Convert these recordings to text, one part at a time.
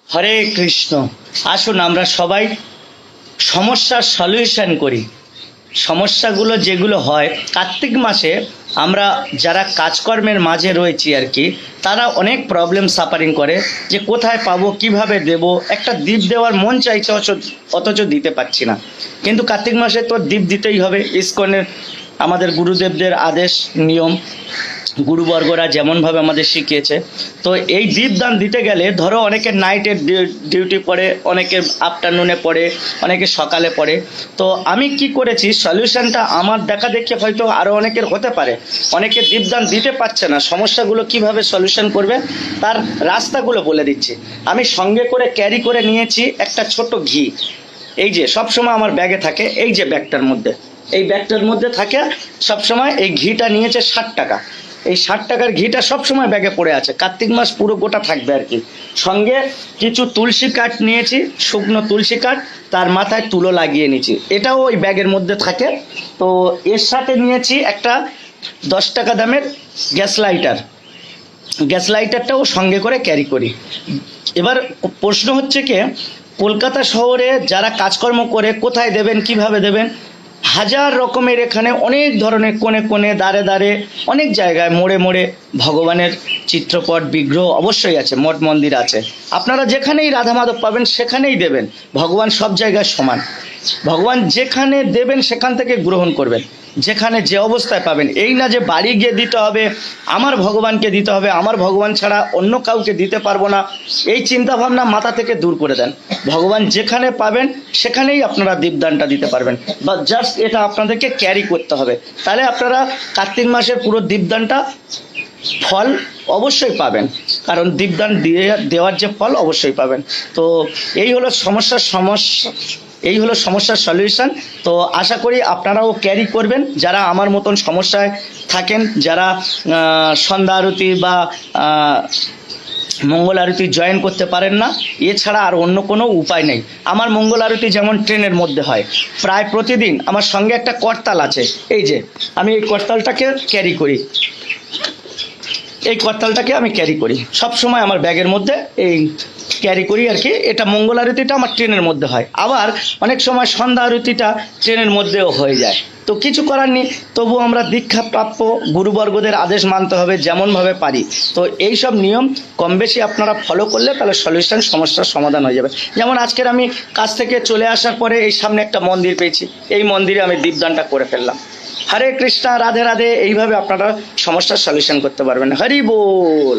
হরে কৃষ্ণ। আসুন আমরা সবাই সমস্যার সলিউশন করি। সমস্যাগুলো যেগুলো হয় কার্তিক মাসে, আমরা যারা কাজকর্মের মাঝে রয়েছি আর কি, তারা অনেক প্রবলেম সাফারিং করে যে কোথায় পাবো, কিভাবে দেব। একটা দ্বীপ দেওয়ার মন চাইছে, অথচ দিতে পারছি না। কিন্তু কার্তিক মাসে তো দ্বীপ দিতেই হবে। ইসকনের আমাদের গুরুদেবদের আদেশ, নিয়ম, গুরুবর্গরা যেমনভাবে আমাদের শিখিয়েছে। তো এই দীপদান দিতে গেলে ধরো অনেকের নাইটের ডিউটি পড়ে, অনেকের আফটারনুনে পড়ে, অনেকে সকালে পড়ে। তো আমি কি করেছি, সলিউশনটা আমার দেখা দেখি হয়তো আরও অনেকের হতে পারে। অনেকে দীপদান দিতে পারছে না, সমস্যাগুলো কিভাবে সলিউশন করবে তার রাস্তাগুলো বলে দিচ্ছি। আমি সঙ্গে করে ক্যারি করে নিয়েছি একটা ছোট ঘি। এই যে সবসময় আমার ব্যাগে থাকে, এই যে ব্যাগটার মধ্যে, এই ব্যাগটার মধ্যে থাকে সবসময়। এই ঘিটা নিয়েছে 60 টাকা। এই 60 টাকার ঘিটা সবসময় ব্যাগে পড়ে আছে, কার্তিক মাস পুরো গোটা থাকবে আর কি। সঙ্গে কিছু তুলসী কাঠ নিয়েছি, শুকনো তুলসী কাঠ, তার মাথায় তুলো লাগিয়ে নিয়েছি, এটাও ওই ব্যাগের মধ্যে থাকে। তো এর সাথে নিয়েছি একটা 10 টাকা দামের গ্যাস লাইটার। গ্যাস লাইটারটাও সঙ্গে করে ক্যারি করি। এবার প্রশ্ন হচ্ছে কি, কলকাতা শহরে যারা কাজকর্ম করে কোথায় দেবেন, কিভাবে দেবেন, হাজার রকমের এখানে অনেক ধরনের কোণে কোণে, দাঁড়ে দাঁড়ে, অনেক জায়গায় মোড়ে মোড়ে ভগবানের চিত্রপট, বিগ্রহ অবশ্যই আছে, মঠ মন্দির আছে। আপনারা যেখানেই রাধা মাধব পাবেন সেখানেই দেবেন। ভগবান সব জায়গায় সমান। ভগবান যেখানে দেবেন সেখান থেকে গ্রহণ করবেন, যেখানে যে অবস্থায় পাবেন। এই না যে বাড়ি গিয়ে দিতে হবে, আমার ভগবানকে দিতে হবে, আমার ভগবান ছাড়া অন্য কাউকে দিতে পারবো না, এই চিন্তা ভাবনা মাথা থেকে দূর করে দেন। ভগবান যেখানে পাবেন সেখানেই আপনারা দীপদানটা দিতে পারবেন। বা জাস্ট এটা আপনাদেরকে ক্যারি করতে হবে, তাহলে আপনারা কার্তিক মাসের পুরো দীপদানটা ফল অবশ্যই পাবেন। কারণ দীপদান দেওয়ার যে ফল অবশ্যই পাবেন। তো এই হলো সমস্যার সলিউশন। তো আশা করি আপনারাও ক্যারি করবেন, যারা আমার মতন সমস্যায় থাকেন, যারা সন্ধ্যা আরতি বা মঙ্গল আরতি জয়েন করতে পারেন না, এছাড়া আর অন্য কোনো উপায় নেই। আমার মঙ্গল আরতি যেমন ট্রেনের মধ্যে হয়, প্রায় প্রতিদিন আমার সঙ্গে একটা করতাল আছে। এই যে আমি এই করতালটাকে ক্যারি করি, এই করতালটাকে আমি ক্যারি করি সব সময় আমার ব্যাগের মধ্যে, এই ক্যারি করি আর কি। এটা মঙ্গল আরতিটা আমার ট্রেনের মধ্যে হয়, আবার অনেক সময় সন্ধ্যা আরতিটা ট্রেনের মধ্যেও হয়ে যায়। তো কিছু করার নেই, তবু আমরা দীক্ষাপ্রাপ্য গুরুবর্গদের আদেশ মানতে হবে যেমনভাবে পারি। তো এই সব নিয়ম কম বেশি আপনারা ফলো করলে তাহলে সলিউশন, সমস্যার সমাধান হয়ে যাবে। যেমন আজকের আমি কাজ থেকে চলে আসার পরে এই সামনে একটা মন্দির পেয়েছি, এই মন্দিরে আমি দীপদানটা করে ফেললাম। হরে কৃষ্ণ, রাধে রাধে। এইভাবে আপনারা সমস্যার সলিউশন করতে পারবেন। হরি বল।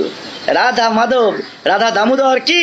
রাধা মাধব, রাধা দামোদর কি।